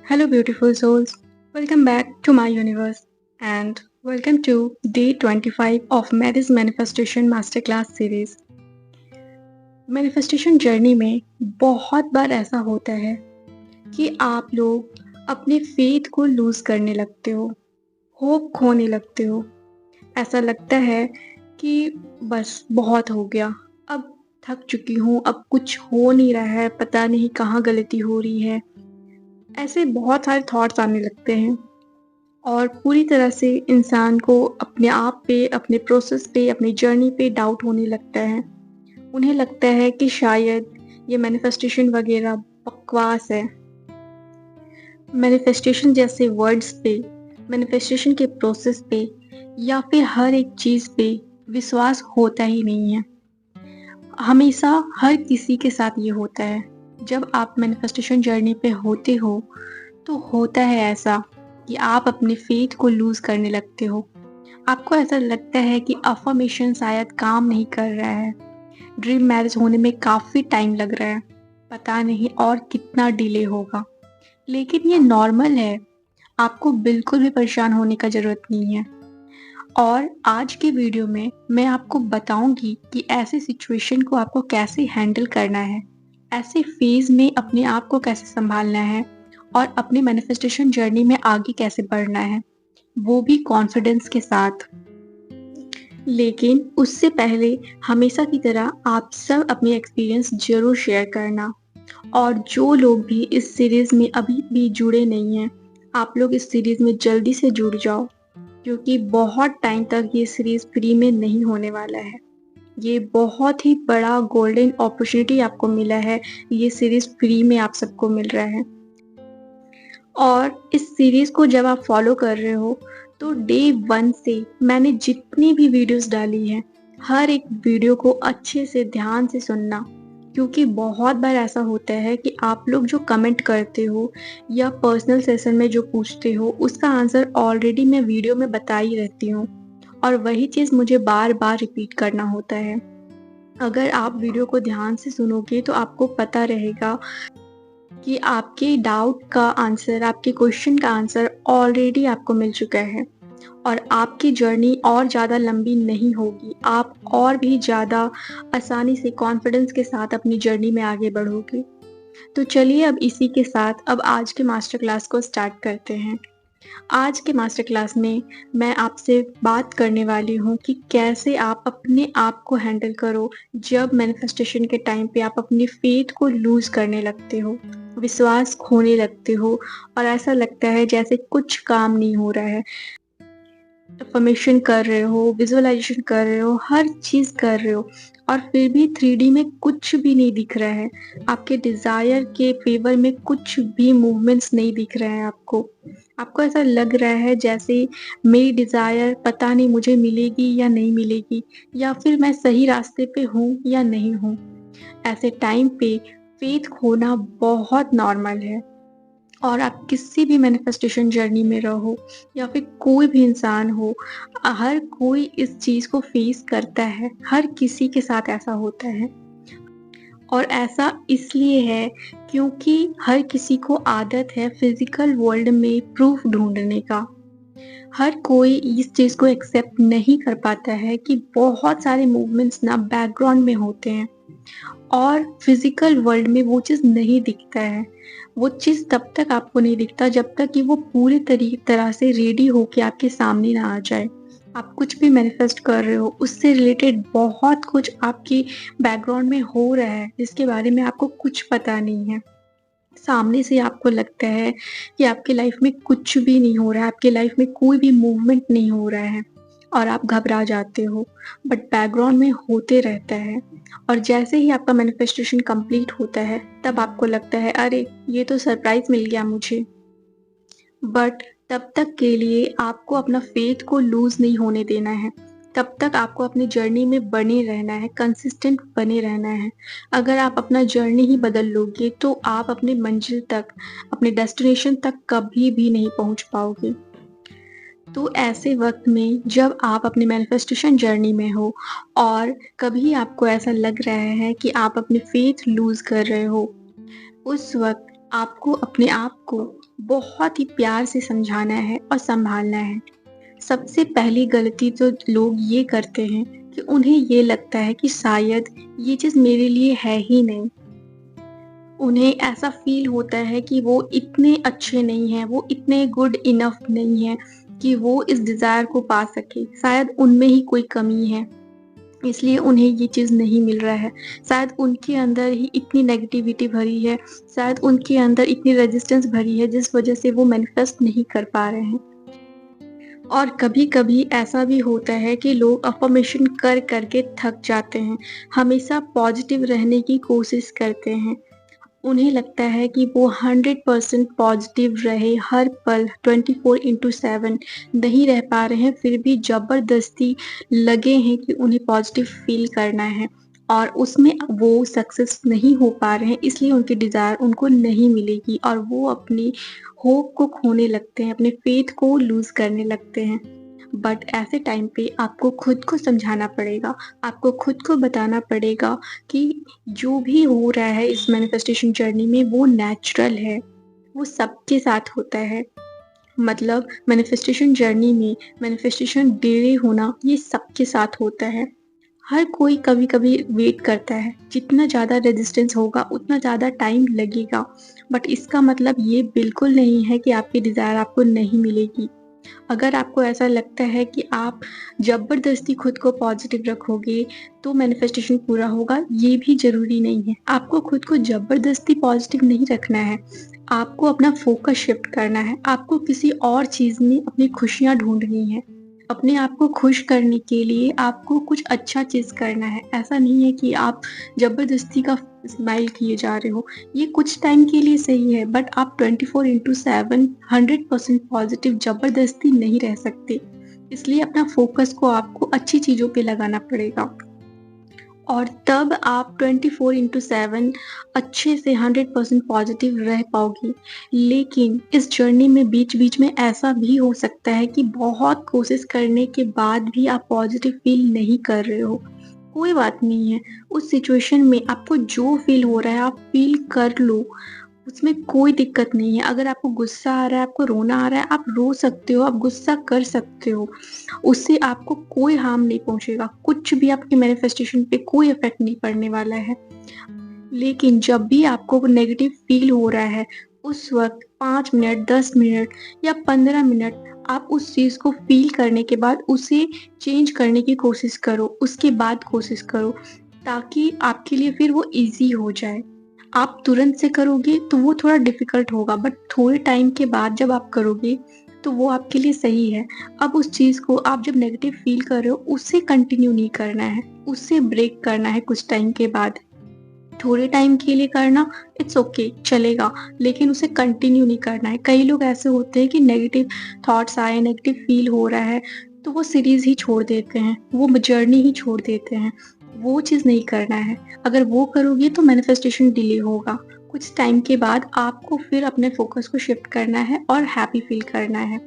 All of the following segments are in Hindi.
Hello, beautiful souls. Welcome back to my universe and welcome to day 25 of Mary's Manifestation Masterclass series. Manifestation journey में बहुत बार ऐसा होता है कि आप लोग अपने फेथ को लूज करने लगते हो, होप खोने लगते हो। ऐसा लगता है कि बस बहुत हो गया, अब थक चुकी हूँ, अब कुछ हो नहीं रहा है, पता नहीं कहाँ गलती हो रही है। ऐसे बहुत सारे थॉट्स आने लगते हैं और पूरी तरह से इंसान को अपने आप पे, अपने प्रोसेस पे, अपनी जर्नी पे डाउट होने लगता है। उन्हें लगता है कि शायद ये मैनिफेस्टेशन वगैरह बकवास है। मैनिफेस्टेशन जैसे वर्ड्स पे, मैनिफेस्टेशन के प्रोसेस पे या फिर हर एक चीज़ पे विश्वास होता ही नहीं है। हमेशा हर किसी के साथ ये होता है। जब आप मैनिफेस्टेशन जर्नी पे होते हो, तो होता है ऐसा कि आप अपने फेथ को लूज़ करने लगते हो। आपको ऐसा लगता है कि अफ़र्मेशन शायद काम नहीं कर रहा है, ड्रीम मैरिज होने में काफ़ी टाइम लग रहा है, पता नहीं और कितना डिले होगा। लेकिन ये नॉर्मल है, आपको बिल्कुल भी परेशान होने का ज़रूरत नहीं है। और आज के वीडियो में मैं आपको बताऊंगी कि ऐसे सिचुएशन को आपको कैसे हैंडल करना है, ऐसे फेज़ में अपने आप को कैसे संभालना है और अपनी मैनिफेस्टेशन जर्नी में आगे कैसे बढ़ना है, वो भी कॉन्फिडेंस के साथ। लेकिन उससे पहले हमेशा की तरह आप सब अपनी एक्सपीरियंस ज़रूर शेयर करना। और जो लोग भी इस सीरीज़ में अभी भी जुड़े नहीं हैं, आप लोग इस सीरीज़ में जल्दी से जुड़ जाओ, क्योंकि बहुत टाइम तक ये सीरीज़ फ्री में नहीं होने वाला है। ये बहुत ही बड़ा गोल्डन अपॉर्चुनिटी आपको मिला है, ये सीरीज़ फ्री में आप सबको मिल रहा है। और इस सीरीज़ को जब आप फॉलो कर रहे हो, तो डे 1 से मैंने जितनी भी वीडियोस डाली हैं, हर एक वीडियो को अच्छे से ध्यान से सुनना, क्योंकि बहुत बार ऐसा होता है कि आप लोग जो कमेंट करते हो या पर्सनल सेशन में जो पूछते हो, उसका आंसर ऑलरेडी मैं वीडियो में बता ही रहती हूँ और वही चीज़ मुझे बार-बार रिपीट करना होता है। अगर आप वीडियो को ध्यान से सुनोगे तो आपको पता रहेगा कि आपके डाउट का आंसर, आपके क्वेश्चन का आंसर ऑलरेडी आपको मिल चुका है और आपकी जर्नी और ज़्यादा लंबी नहीं होगी। आप और भी ज़्यादा आसानी से कॉन्फिडेंस के साथ अपनी जर्नी में आगे बढ़ोगे। तो चलिए अब इसी के साथ अब आज के मास्टर क्लास को स्टार्ट करते हैं। आज के मास्टर क्लास में मैं आपसे बात करने वाली हूँ कि कैसे आप अपने आप को हैंडल करो जब मैनिफेस्टेशन के टाइम पे आप अपनी फेथ को लूज़ करने लगते हो, विश्वास खोने लगते हो और ऐसा लगता है जैसे कुछ काम नहीं हो रहा है। अफ़र्मेशन कर रहे हो, विज़ुअलाइज़ेशन कर रहे हो, हर चीज़ कर रहे हो और फिर भी 3D में कुछ भी नहीं दिख रहा है। आपके डिज़ायर के फ़ेवर में कुछ भी मूवमेंट्स नहीं दिख रहे हैं आपको। आपको ऐसा लग रहा है जैसे मेरी डिज़ायर पता नहीं मुझे मिलेगी या नहीं मिलेगी, या फिर मैं सही रास्ते पे हूँ या नहीं हूँ। ऐसे टाइम पे फ़ेथ खोना बहुत नॉर्मल है। और आप किसी भी मैनिफेस्टेशन जर्नी में रहो या फिर कोई भी इंसान हो, हर कोई इस चीज़ को फेस करता है, हर किसी के साथ ऐसा होता है। और ऐसा इसलिए है क्योंकि हर किसी को आदत है फिज़िकल वर्ल्ड में प्रूफ ढूँढने का। हर कोई इस चीज़ को एक्सेप्ट नहीं कर पाता है कि बहुत सारे मूवमेंट्स ना बैकग्राउंड में होते हैं और फिज़िकल वर्ल्ड में वो चीज़ नहीं दिखता है। वो चीज़ तब तक आपको नहीं दिखता जब तक कि वो पूरी तरह से रेडी होके आपके सामने ना आ जाए। आप कुछ भी मैनिफेस्ट कर रहे हो, उससे रिलेटेड बहुत कुछ आपकी बैकग्राउंड में हो रहा है, जिसके बारे में आपको कुछ पता नहीं है। सामने से आपको लगता है कि आपकी लाइफ में कुछ भी नहीं हो रहा है, आपकी लाइफ में कोई भी मूवमेंट नहीं हो रहा है और आप घबरा जाते हो, बट बैकग्राउंड में होते रहता है। और जैसे ही आपका मैनिफेस्टेशन कंप्लीट होता है, तब आपको लगता है अरे! ये तो सरप्राइज़ मिल गया मुझे। बट तब तक के लिए आपको अपना फेथ को लूज़ नहीं होने देना है। तब तक आपको अपनी जर्नी में बने रहना है, कंसिस्टेंट बने रहना है। अगर आप अपना जर्नी ही बदल लोगे, तो आप अपनी मंजिल तक, अपने डेस्टिनेशन तक कभी भी नहीं पहुँच पाओगे। तो ऐसे वक़्त में जब आप अपनी मैनिफेस्टेशन जर्नी में हो और कभी आपको ऐसा लग रहा है कि आप अपनी फेथ लूज़ कर रहे हो, उस वक़्त आपको अपने आप को बहुत ही प्यार से समझाना है और सँभालना है। सबसे पहली गलती तो लोग ये करते हैं कि उन्हें ये लगता है कि शायद ये चीज़ मेरे लिए है ही नहीं। उन्हें ऐसा फ़ील होता है कि वो इतने अच्छे नहीं हैं, वो इतने गुड इनफ नहीं हैं कि वो इस डिज़ायर को पा सकें। शायद उनमें ही कोई कमी है, इसलिए उन्हें ये चीज़ नहीं मिल रहा है। शायद उनके अंदर ही इतनी नेगेटिविटी भरी है, शायद उनके अंदर इतनी रेज़िस्टेंस भरी है जिस वज़ह से वो मैनिफेस्ट नहीं कर पा रहे हैं। और कभी-कभी ऐसा भी होता है कि लोग अफ़र्मेशन कर के थक जाते हैं, हमेशा पॉज़िटिव रहने की कोशिश करते हैं। उन्हें लगता है कि वो 100% पॉज़िटिव रहे हर पल 24/7 नहीं रह पा रहे हैं, फिर भी ज़बरदस्ती लगे हैं कि उन्हें पॉज़िटिव फ़ील करना है और उसमें वो सक्सेस नहीं हो पा रहे हैं, इसलिए उनकी डिज़ायर उनको नहीं मिलेगी और वो अपनी होप को खोने लगते हैं, अपने फ़ेथ को लूज़ करने लगते हैं। बट ऐसे टाइम पे आपको खुद को समझाना पड़ेगा, आपको खुद को बताना पड़ेगा कि जो भी हो रहा है इस मैनिफेस्टेशन जर्नी में वो नेचुरल है, वो सबके साथ होता है। मतलब मैनिफेस्टेशन जर्नी में मैनिफेस्टेशन डिले होना ये सबके साथ होता है। हर कोई कभी-कभी वेट करता है, जितना ज़्यादा रेजिस्टेंस होगा उतना ज़्यादा टाइम लगेगा। बट इसका मतलब ये बिल्कुल नहीं है कि आपकी डिज़ायर आपको नहीं मिलेगी। अगर आपको ऐसा लगता है कि आप ज़बरदस्ती खुद को पॉज़िटिव रखोगे, तो मैनिफेस्टेशन पूरा होगा, ये भी ज़रूरी नहीं है। आपको खुद को ज़बरदस्ती पॉज़िटिव नहीं रखना है, आपको अपना फ़ोकस शिफ्ट करना है, आपको किसी और चीज़ में अपनी खुशियाँ ढूँढनी है। अपने आप को खुश करने के लिए आपको कुछ अच्छा चीज़ करना है। ऐसा नहीं है कि आप ज़बरदस्ती का स्माइल किए जा रहे हो। ये कुछ टाइम के लिए सही है, बट आप 24/7 100% पॉज़िटिव ज़बरदस्ती नहीं रह सकते। इसलिए अपना फ़ोकस को आपको अच्छी चीज़ों पे लगाना पड़ेगा और तब आप 24/7 अच्छे से 100% पॉज़िटिव रह पाओगी। लेकिन इस जर्नी में बीच-बीच में ऐसा भी हो सकता है कि बहुत कोशिश करने के बाद भी आप पॉज़िटिव फ़ील नहीं कर रहे हो। कोई बात नहीं है, उस सिचुएशन में आपको जो फ़ील हो रहा है आप फ़ील कर लो, उसमें कोई दिक्कत नहीं है। अगर आपको गुस्सा आ रहा है, आपको रोना आ रहा है, आप रो सकते हो, आप गुस्सा कर सकते हो। उससे आपको कोई हार्म नहीं पहुँचेगा, कुछ भी आपके मैनिफेस्टेशन पे कोई इफ़ेक्ट नहीं पड़ने वाला है। लेकिन जब भी आपको नेगेटिव फ़ील हो रहा है, उस वक़्त 5 मिनट, 10 मिनट या 15 मिनट आप उस चीज़ को फ़ील करने के बाद उसे चेंज करने की कोशिश करो, उसके बाद कोशिश करो, ताकि आपके लिए फिर वो ईज़ी हो जाए। आप तुरंत से करोगे तो वो थोड़ा डिफ़िकल्ट होगा, बट थोड़े टाइम के बाद जब आप करोगे, तो वो आपके लिए सही है। अब उस चीज़ को आप जब नेगेटिव फ़ील कर रहे हो, उसे कंटिन्यू नहीं करना है, उससे ब्रेक करना है कुछ टाइम के बाद। थोड़े टाइम के लिए करना इट्स ओके चलेगा, लेकिन उसे कंटिन्यू नहीं करना है। कई लोग ऐसे होते हैं कि नेगेटिव थॉट्स आए, नेगेटिव फ़ील हो रहा है, तो वो सीरीज़ ही छोड़ देते हैं, वो जर्नी ही छोड़ देते हैं। वो चीज़ नहीं करना है। अगर वो करोगे तो मैनिफेस्टेशन डिले होगा। कुछ टाइम के बाद आपको फिर अपने फ़ोकस को शिफ्ट करना है और हैप्पी फ़ील करना है।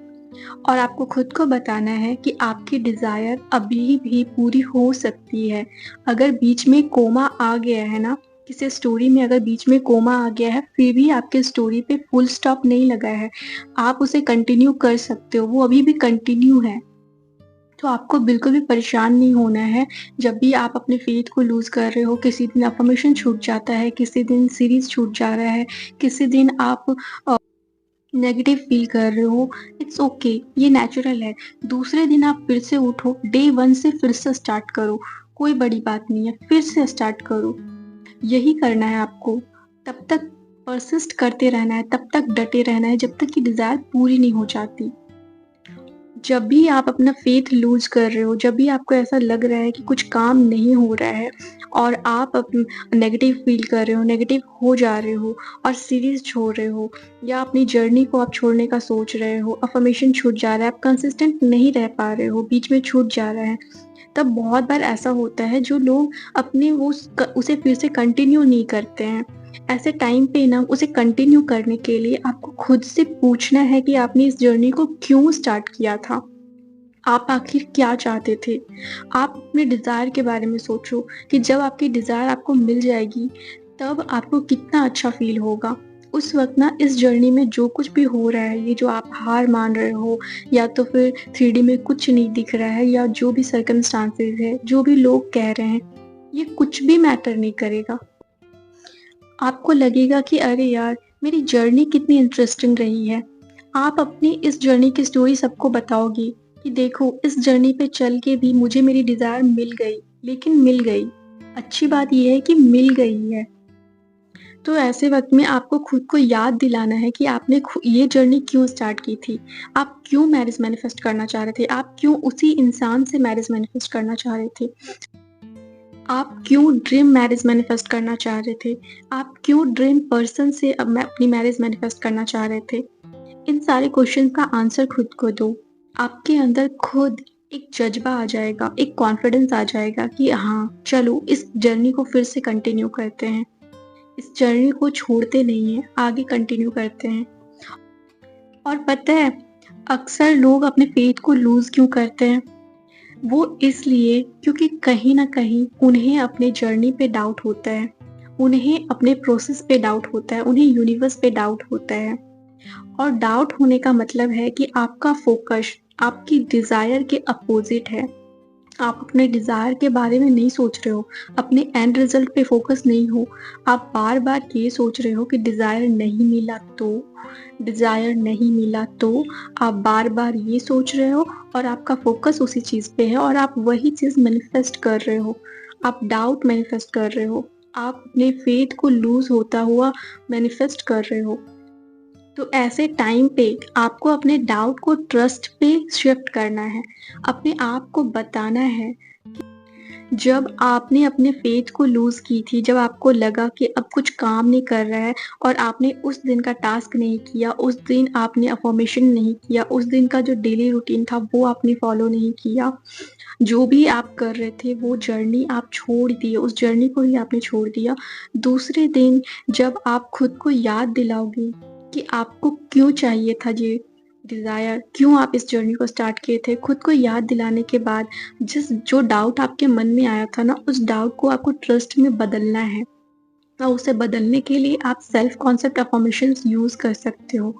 और आपको खुद को बताना है कि आपकी डिज़ायर अभी भी पूरी हो सकती है। अगर बीच में कोमा आ गया है ना, किसी स्टोरी में अगर बीच में कोमा आ गया है, फिर भी आपके स्टोरी पे फुल स्टॉप नहीं लगा है, आप उसे कंटिन्यू कर सकते हो, वो अभी भी कंटिन्यू है। तो आपको बिल्कुल भी परेशान नहीं होना है, जब भी आप अपने फ़ेथ को लूज़ कर रहे हो, किसी दिन अफ़र्मेशन छूट जाता है, किसी दिन सीरीज़ छूट जा रहा है, किसी दिन आप अ नेगेटिव फ़ील कर रहे हो, इट्स ओके, ये नेचुरल है। दूसरे दिन आप फिर से उठो, डे 1 से फिर से स्टार्ट करो, कोई बड़ी बात नहीं है, फिर से स्टार्ट करो। यही करना है आपको, तब तक पर्सिस्ट करते रहना है, तब तक डटे रहना है, जब तक कि डिज़ायर पूरी नहीं हो जाती। जब भी आप अपना फ़ेथ लूज़ कर रहे हो, जब भी आपको ऐसा लग रहा है कि कुछ काम नहीं हो रहा है और आप नेगेटिव फ़ील कर रहे हो, नेगेटिव हो जा रहे हो और सीरीज़ छोड़ रहे हो या अपनी जर्नी को आप छोड़ने का सोच रहे हो, अफ़र्मेशन छूट जा रहा है, आप कंसिस्टेंट नहीं रह पा रहे हो, बीच में छूट जा रहा है, तब बहुत बार ऐसा होता है जो लोग अपने उसे फिर से कंटिन्यू नहीं करते हैं। ऐसे टाइम पे ना उसे कंटिन्यू करने के लिए आपको खुद से पूछना है कि आपने इस जर्नी को क्यों स्टार्ट किया था? आप आखिर क्या चाहते थे? आप अपने डिज़ायर के बारे में सोचो कि जब आपकी डिज़ायर आपको मिल जाएगी, तब आपको कितना अच्छा फ़ील होगा। उस वक़्त ना इस जर्नी में जो कुछ भी हो रहा है, ये जो आप हार मान रहे हो या तो फिर 3D में कुछ नहीं दिख रहा है या जो भी सर्कमस्टांसेस है, जो भी लोग कह रहे हैं, ये कुछ भी मैटर नहीं करेगा। आपको लगेगा कि अरे यार! मेरी जर्नी कितनी इंटरेस्टिंग रही है। आप अपनी इस जर्नी की स्टोरी सबको बताओगे कि देखो इस जर्नी पे चल के भी मुझे मेरी डिज़ायर मिल गई, लेकिन मिल गई। अच्छी बात ये है कि मिल गई है। तो ऐसे वक़्त में आपको खुद को याद दिलाना है कि आपने ये जर्नी क्यों स्टार्ट की थी? आप क्यों मैरिज मैनिफेस्ट करना चाह रहे थे? आप क्यों उसी इंसान से मैरिज मैनिफेस्ट करना चाह रहे थे? आप क्यों ड्रीम मैरिज मैनिफेस्ट करना चाह रहे थे? आप क्यों ड्रीम पर्सन से अब मैं अपनी मैरिज मैनिफेस्ट करना चाह रहे थे? इन सारे क्वेश्चन का आंसर खुद को दो। आपके अंदर खुद एक जज़्बा आ जाएगा, एक कॉन्फिडेंस आ जाएगा कि हाँ, चलो इस जर्नी को फिर से कंटिन्यू करते हैं। इस जर्नी को छोड़ते नहीं हैं, आगे कंटिन्यू करते हैं। और पता है, अक्सर लोग अपने फेथ को लूज़ क्यों करते हैं? वो इसलिए क्योंकि कहीं न कहीं उन्हें अपने जर्नी पे डाउट होता है, उन्हें अपने प्रोसेस पे डाउट होता है, उन्हें यूनिवर्स पे डाउट होता है। और डाउट होने का मतलब है कि आपका फ़ोकस आपकी डिज़ायर के अपोज़िट है। आप अपने डिज़ायर के बारे में नहीं सोच रहे हो, अपने एंड रिज़ल्ट पे फ़ोकस नहीं हो। आप बार-बार ये सोच रहे हो कि डिज़ायर नहीं मिला तो, आप बार-बार ये सोच रहे हो और आपका फ़ोकस उसी चीज़ पे है और आप वही चीज़ मैनिफेस्ट कर रहे हो। आप डाउट मैनिफेस्ट कर रहे हो। आप अपने फ़ेथ को लूज़ होता हुआ मैनिफेस्ट कर रहे हो। तो ऐसे टाइम पे आपको अपने डाउट को ट्रस्ट पे शिफ्ट करना है। अपने आप को बताना है, जब आपने अपने फेथ को लूज़ की थी, जब आपको लगा कि अब कुछ काम नहीं कर रहा है और आपने उस दिन का टास्क नहीं किया, उस दिन आपने अफ़र्मेशन नहीं किया, उस दिन का जो डेली रूटीन था वो आपने फ़ॉलो नहीं किया। जो भी आप कर रहे थे वो जर्नी आप छोड़ दिए, उस जर्नी को ही आपने छोड़ दिया। दूसरे दिन जब आप खुद को याद दिलाओगे कि आपको क्यों चाहिए था ये डिज़ायर, क्यों आप इस जर्नी को स्टार्ट किए थे, खुद को याद दिलाने के बाद जो डाउट आपके मन में आया था ना, उस डाउट को आपको ट्रस्ट में बदलना है। और उसे बदलने के लिए आप सेल्फ कॉन्सेप्ट अफ़र्मेशंस यूज़ कर सकते हो।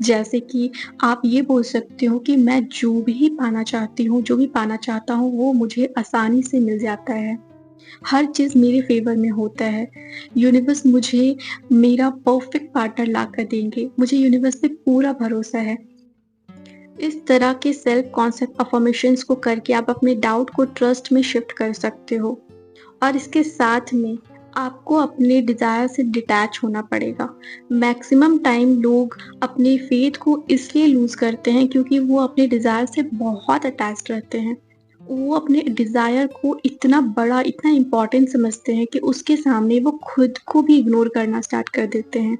जैसे कि आप ये बोल सकते हो कि मैं जो भी पाना चाहती हूँ, जो भी पाना चाहता हूँ, वो मुझे आसानी से मिल जाता है। हर चीज़ मेरे फ़ेवर में होता है। यूनिवर्स मुझे मेरा परफ़ेक्ट पार्टनर लाकर देंगे। मुझे यूनिवर्स पे पूरा भरोसा है। इस तरह के सेल्फ कॉन्सेप्ट अफ़र्मेशंस को करके आप अपने डाउट को ट्रस्ट में शिफ्ट कर सकते हो। और इसके साथ में आपको अपने डिज़ायर से डिटैच होना पड़ेगा। मैक्सिमम टाइम लोग अपने फ़ेथ को इसलिए लूज़ करते हैं क्योंकि वो अपने डिज़ायर से बहुत अटैच्ड रहते हैं। वो अपने डिज़ायर को इतना बड़ा, इतना इम्पोर्टेंट समझते हैं कि उसके सामने वो खुद को भी इग्नोर करना स्टार्ट कर देते हैं।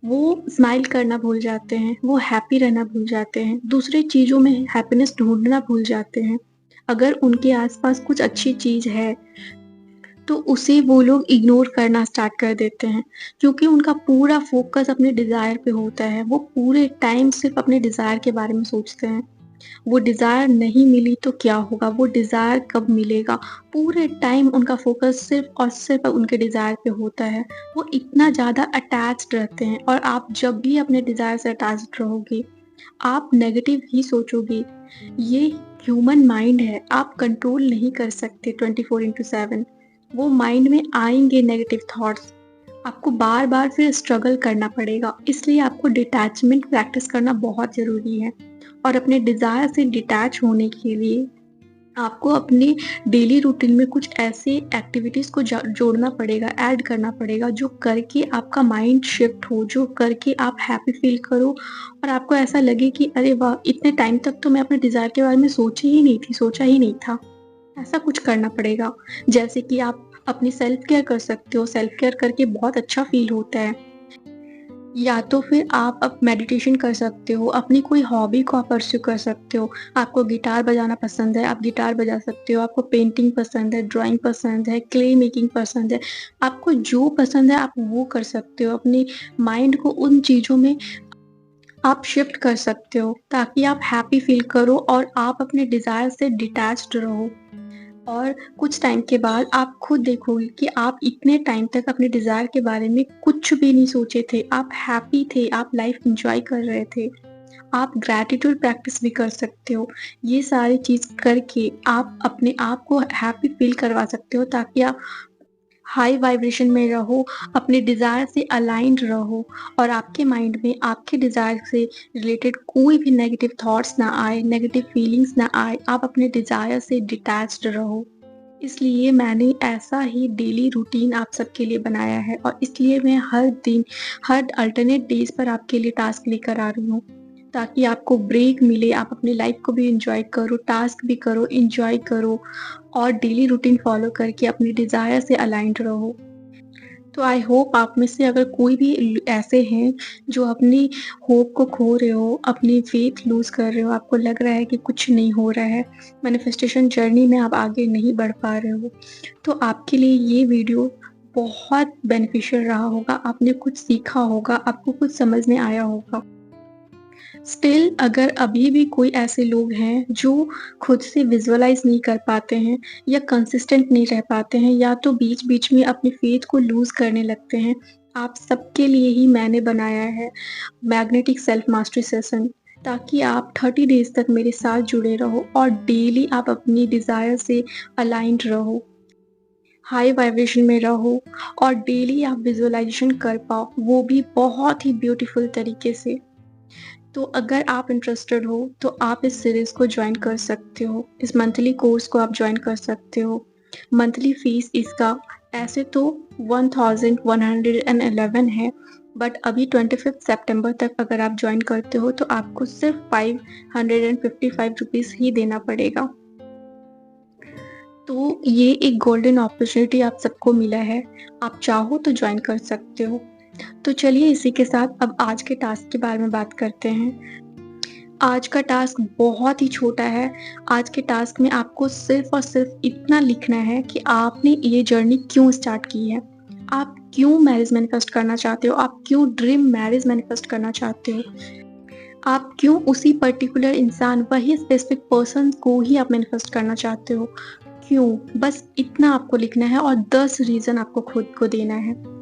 वो स्माइल करना भूल जाते हैं, वो हैप्पी रहना भूल जाते हैं, दूसरी चीज़ों में हैप्पीनेस ढूँढना भूल जाते हैं। अगर उनके आस-पास कुछ अच्छी चीज़ है, तो उसे वो लोग इग्नोर करना स्टार्ट कर देते हैं, क्योंकि उनका पूरा फ़ोकस अपने डिज़ायर पे होता है। वो पूरे टाइम सिर्फ़ अपने डिज़ायर के बारे में सोचते हैं। वो डिज़ायर नहीं मिली तो क्या होगा? वो डिज़ायर कब मिलेगा? पूरे टाइम उनका फ़ोकस सिर्फ़ और सिर्फ़ उनके डिज़ायर पे होता है। वो इतना ज़्यादा अटैच्ड रहते हैं और आप जब भी अपने डिज़ायर से अटैच्ड रहोगे, आप नेगेटिव ही सोचोगे। ये ह्यूमन माइंड है, आप कंट्रोल नहीं कर सकते 24/7। वो माइंड में आएँगे नेगेटिव थॉट्स। आपको बार-बार फिर स्ट्रगल करना पड़ेगा, इसलिए आपको डिटैचमेंट प्रैक्टिस करना बहुत ज़रूरी है। और अपने डिज़ायर से डिटैच होने के लिए आपको अपने डेली रूटीन में कुछ ऐसे एक्टिविटीज़ को जोड़ना पड़ेगा, ऐड करना पड़ेगा, जो करके आपका माइंड शिफ्ट हो, जो करके आप हैप्पी फ़ील करो और आपको ऐसा लगे कि अरे वाह! इतने टाइम तक तो मैं अपने डिज़ायर के बारे में सोचा ही नहीं था। ऐसा कुछ करना पड़ेगा। जैसे कि आप अपनी सेल्फ केयर कर सकते हो, सेल्फ केयर करके बहुत अच्छा फ़ील होता है। या तो फिर आप अब मेडिटेशन कर सकते हो, अपनी कोई हॉबी को आप परस्यू कर सकते हो। आपको गिटार बजाना पसंद है, आप गिटार बजा सकते हो, आपको पेंटिंग पसंद है, ड्राइंग पसंद है, क्ले मेकिंग पसंद है, आपको जो पसंद है आप वो कर सकते हो। अपने माइंड को उन चीज़ों में आप शिफ्ट कर सकते हो, ताकि आप हैप्पी फ़ील करो और आप अपने डिज़ायर से डिटैच्ड रहो। और कुछ टाइम के बाद आप खुद देखोगे कि आप इतने टाइम तक अपने डिज़ायर के बारे में कुछ भी नहीं सोचे थे। आप हैप्पी थे, आप लाइफ़ एन्जॉय कर रहे थे। आप ग्रैटिट्यूड प्रैक्टिस भी कर सकते हो। ये सारी चीज़ करके आप अपने आप को हैप्पी फ़ील करवा सकते हो, ताकि आप हाई वाइब्रेशन में रहो, अपने डिज़ायर से अलाइन्ड रहो और आपके माइंड में आपके डिज़ायर से रिलेटेड कोई भी नेगेटिव थॉट्स ना आए, नेगेटिव फीलिंग्स ना आए, आप अपने डिज़ायर से डिटैच्ड रहो। इसलिए मैंने ऐसा ही डेली रूटीन आप सबके लिए बनाया है और इसलिए मैं हर दिन, हर अल्टरनेट डेज़ पर आपके लिए टास्क लेकर आ रही हूँ, ताकि आपको ब्रेक मिले, आप अपनी लाइफ़ को भी एन्जॉय करो, टास्क भी करो, एन्जॉय करो और डेली रूटीन फ़ॉलो करके अपने डिज़ायर से अलाइन्ड रहो। तो आई होप आप में से अगर कोई भी ऐसे हैं जो अपनी होप को खो रहे हो, अपनी फेथ लूज़ कर रहे हो, आपको लग रहा है कि कुछ नहीं हो रहा है, मैनिफेस्टेशन जर्नी में आप आगे नहीं बढ़ पा रहे हो, तो आपके लिए ये वीडियो बहुत बेनिफिशियल रहा होगा, आपने कुछ सीखा होगा, आपको कुछ समझ में आया होगा। स्टिल अगर अभी भी कोई ऐसे लोग हैं जो खुद से विजुअलाइज़ नहीं कर पाते हैं या कंसिस्टेंट नहीं रह पाते हैं या तो बीच-बीच में अपनी फेथ को लूज़ करने लगते हैं, आप सबके लिए ही मैंने बनाया है मैग्नेटिक सेल्फ मास्टरी सेशन, ताकि आप 30 डेज़ तक मेरे साथ जुड़े रहो और डेली आप अपनी डिज़ायर से अलाइन्ड रहो, हाई वाइब्रेशन में रहो और डेली आप विजुअलाइज़ेशन कर पाओ, वो भी बहुत ही ब्यूटीफुल तरीके से। तो अगर आप इंटरेस्टेड हो तो आप इस सीरीज़ को जॉइन कर सकते हो। इस मंथली कोर्स को आप जॉइन कर सकते हो। मंथली फ़ीस इसका ऐसे तो 1111 है, बट अभी 25 सितंबर तक अगर आप जॉइन करते हो तो आपको सिर्फ़ 555 रुपीज़ ही देना पड़ेगा। तो ये एक गोल्डन अपॉर्च्युनिटी आप सबको मिला है। आप चाहो तो जॉइन कर सकते हो। तो चलिए इसी के साथ अब आज के टास्क के बारे में बात करते हैं। आज का टास्क बहुत ही छोटा है। आज के टास्क में आपको सिर्फ़ और सिर्फ़ इतना लिखना है कि आपने ये जर्नी क्यों स्टार्ट की है। आप क्यों मैरिज मैनिफेस्ट करना चाहते हो? आप क्यों ड्रीम मैरिज मैनिफेस्ट करना चाहते हो? आप क्यों उसी पर्टिकुलर इंसान, वही स्पेसिफिक पर्सन को ही आप मैनिफेस्ट करना चाहते हो? क्यों? बस इतना आपको लिखना है और 10 रीज़न आपको खुद को देना है।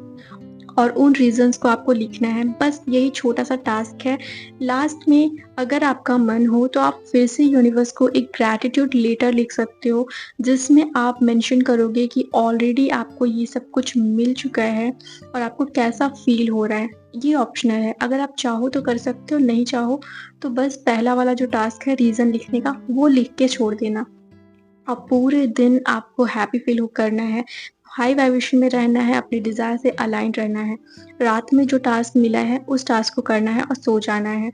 और उन रीज़न्स को आपको लिखना है। बस यही छोटा-सा टास्क है। लास्ट में अगर आपका मन हो तो आप फिर से यूनिवर्स को एक ग्रैटिट्यूड लेटर लिख सकते हो, जिसमें आप मेंशन करोगे कि ऑलरेडी आपको ये सब कुछ मिल चुका है और आपको कैसा फ़ील हो रहा है। ये ऑप्शनल है, अगर आप चाहो तो कर सकते हो, नहीं चाहो तो बस पहला वाला जो टास्क है रीज़न लिखने का, वो लिख के छोड़ देना। और पूरे दिन आपको हैप्पी फ़ील करना है, हाई वाइब्रेशन में रहना है, अपने डिज़ायर से अलाइन्ड रहना है। रात में जो टास्क मिला है, उस टास्क को करना है और सो जाना है।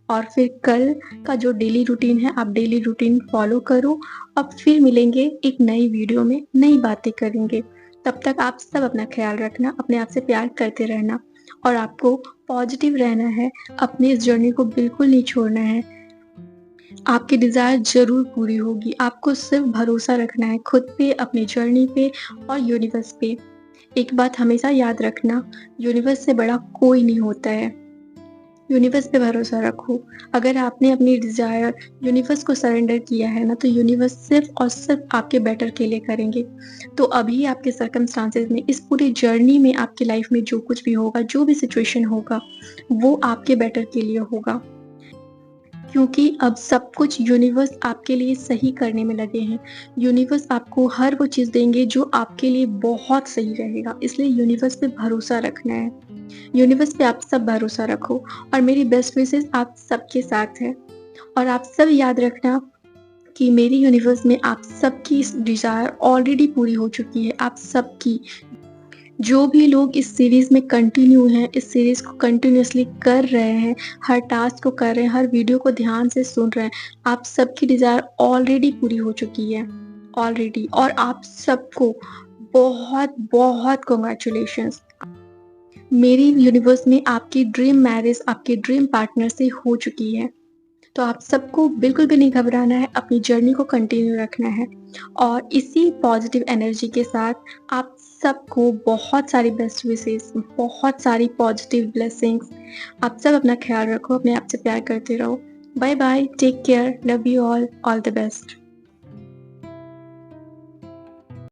और फिर कल का जो डेली रूटीन है, आप डेली रूटीन फ़ॉलो करो। अब फिर मिलेंगे एक नई वीडियो में, नई बातें करेंगे। तब तक आप सब अपना ख़्याल रखना, अपने आप से प्यार करते रहना और आपको पॉज़िटिव रहना है, अपनी इस जर्नी को बिल्कुल नहीं छोड़ना है। आपकी डिज़ायर ज़रूर पूरी होगी। आपको सिर्फ़ भरोसा रखना है खुद पे, अपनी जर्नी पे और यूनिवर्स पे। एक बात हमेशा याद रखना, यूनिवर्स से बड़ा कोई नहीं होता है। यूनिवर्स पे भरोसा रखो। अगर आपने अपनी डिज़ायर यूनिवर्स को सरेंडर किया है ना, तो यूनिवर्स सिर्फ़ और सिर्फ़ आपके बेटर के लिए करेंगे। तो अभी आपके सर्कमस्टांसेस में, इस पूरी जर्नी में, आपकी लाइफ़ में जो कुछ भी होगा, जो भी सिचुएशन होगा, वो आपके बेटर के लिए होगा। क्योंकि अब सब कुछ यूनिवर्स आपके लिए सही करने में लगे हैं। यूनिवर्स आपको हर वो चीज़ देंगे जो आपके लिए बहुत सही रहेगा, इसलिए यूनिवर्स पे भरोसा रखना है। यूनिवर्स पे आप सब भरोसा रखो और मेरी बेस्ट विशेज़ आप सबके साथ है। और आप सब याद रखना कि मेरी यूनिवर्स में आप सबकी डिज़ायर ऑलरेडी पूरी हो चुकी है, आप सबकी। जो भी लोग इस सीरीज़ में कंटिन्यू हैं, इस सीरीज़ को कंटिन्यूअसली कर रहे हैं, हर टास्क को कर रहे हैं, हर वीडियो को ध्यान से सुन रहे हैं, आप सबकी डिज़ायर ऑलरेडी पूरी हो चुकी है, ऑलरेडी। और आप सबको बहुत-बहुत कांग्रेचुलेशंस। मेरी यूनिवर्स में आपकी ड्रीम मैरिज आपके ड्रीम पार्टनर से हो चुकी है। तो आप सबको बिल्कुल भी नहीं घबराना है, अपनी जर्नी को कंटिन्यू रखना है और इसी पॉजिटिव एनर्जी के साथ आप सबको बहुत सारी बेस्ट विशेस, बहुत सारी पॉजिटिव ब्लेसिंग्स। आप सब अपना ख्याल रखो, अपने आप से प्यार करते रहो। Bye bye, take care, love you all the best.